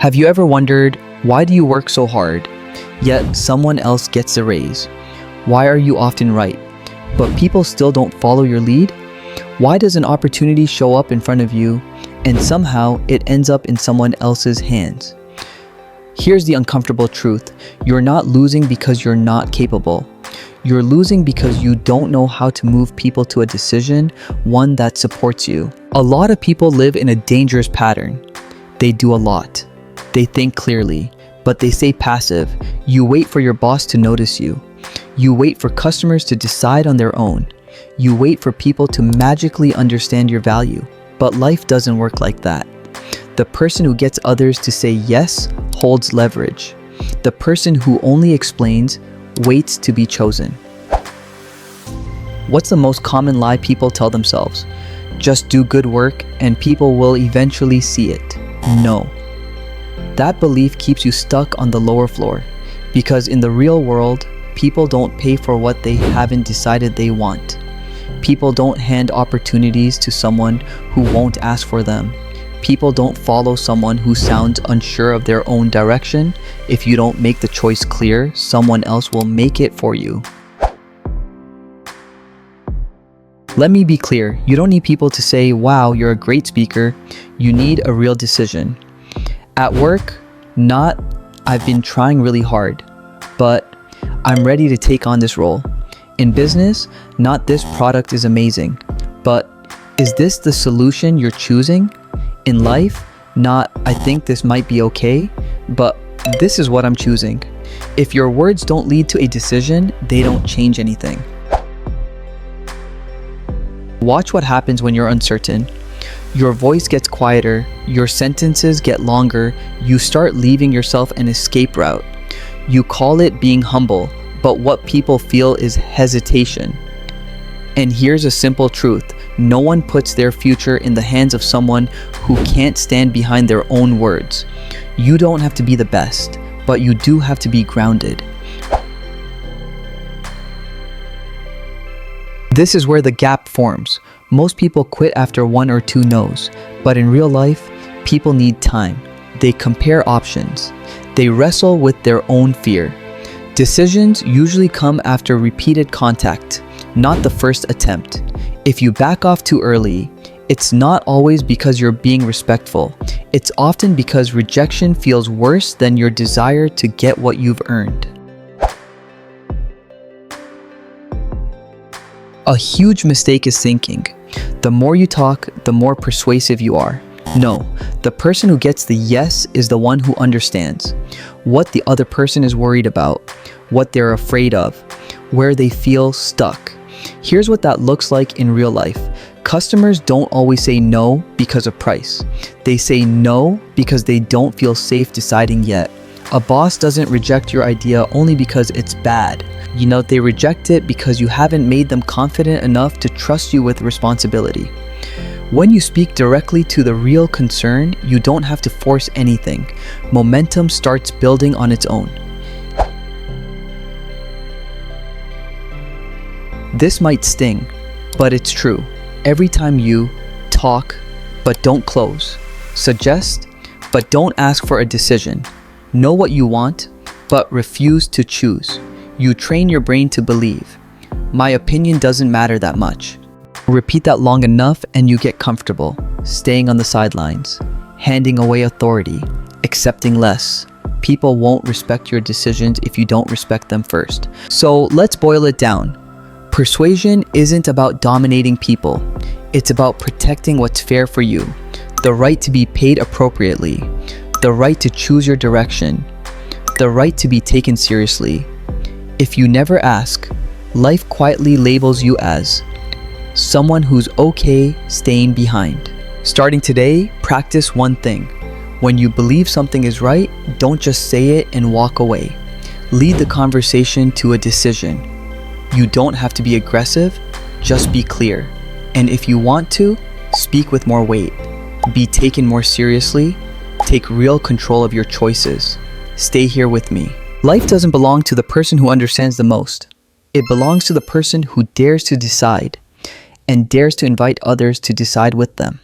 Have you ever wondered, why do you work so hard, yet someone else gets a raise? Why are you often right, but people still don't follow your lead? Why does an opportunity show up in front of you, and somehow it ends up in someone else's hands? Here's the uncomfortable truth. You're not losing because you're not capable. You're losing because you don't know how to move people to a decision, one that supports you. A lot of people live in a dangerous pattern. They do a lot. They think clearly, but they stay passive. You wait for your boss to notice you. You wait for customers to decide on their own. You wait for people to magically understand your value. But life doesn't work like that. The person who gets others to say yes holds leverage. The person who only explains waits to be chosen. What's the most common lie people tell themselves? Just do good work and people will eventually see it. No. That belief keeps you stuck on the lower floor, because in the real world, people don't pay for what they haven't decided they want. People don't hand opportunities to someone who won't ask for them. People don't follow someone who sounds unsure of their own direction. If you don't make the choice clear, someone else will make it for you. Let me be clear, you don't need people to say, wow, you're a great speaker. You need a real decision. At work, not, I've been trying really hard, but I'm ready to take on this role. In business, not this product is amazing, but is this the solution you're choosing? In life, not I think this might be okay, but this is what I'm choosing. If your words don't lead to a decision, they don't change anything. Watch what happens when you're uncertain. Your voice gets quieter, your sentences get longer, you start leaving yourself an escape route. You call it being humble, but what people feel is hesitation. And here's a simple truth. No one puts their future in the hands of someone who can't stand behind their own words. You don't have to be the best, but you do have to be grounded. This is where the gap forms. Most people quit after 1 or 2 no's, but in real life, people need time. They compare options. They wrestle with their own fear. Decisions usually come after repeated contact, not the first attempt. If you back off too early, it's not always because you're being respectful. It's often because rejection feels worse than your desire to get what you've earned. A huge mistake is thinking, the more you talk, the more persuasive you are. No, the person who gets the yes is the one who understands what the other person is worried about, what they're afraid of, where they feel stuck. Here's what that looks like in real life. Customers don't always say no because of price. They say no because they don't feel safe deciding yet. A boss doesn't reject your idea only because it's bad. They reject it because you haven't made them confident enough to trust you with responsibility. When you speak directly to the real concern, you don't have to force anything. Momentum starts building on its own. This might sting, but it's true. Every time you talk, but don't close, suggest, but don't ask for a decision, know what you want, but refuse to choose, you train your brain to believe, my opinion doesn't matter that much. Repeat that long enough and you get comfortable, staying on the sidelines, handing away authority, accepting less. People won't respect your decisions if you don't respect them first. So let's boil it down. Persuasion isn't about dominating people. It's about protecting what's fair for you. The right to be paid appropriately. The right to choose your direction. The right to be taken seriously. If you never ask, life quietly labels you as someone who's okay staying behind. Starting today, practice one thing. When you believe something is right, don't just say it and walk away. Lead the conversation to a decision. You don't have to be aggressive, just be clear. And if you want to, speak with more weight. Be taken more seriously. Take real control of your choices. Stay here with me. Life doesn't belong to the person who understands the most. It belongs to the person who dares to decide and dares to invite others to decide with them.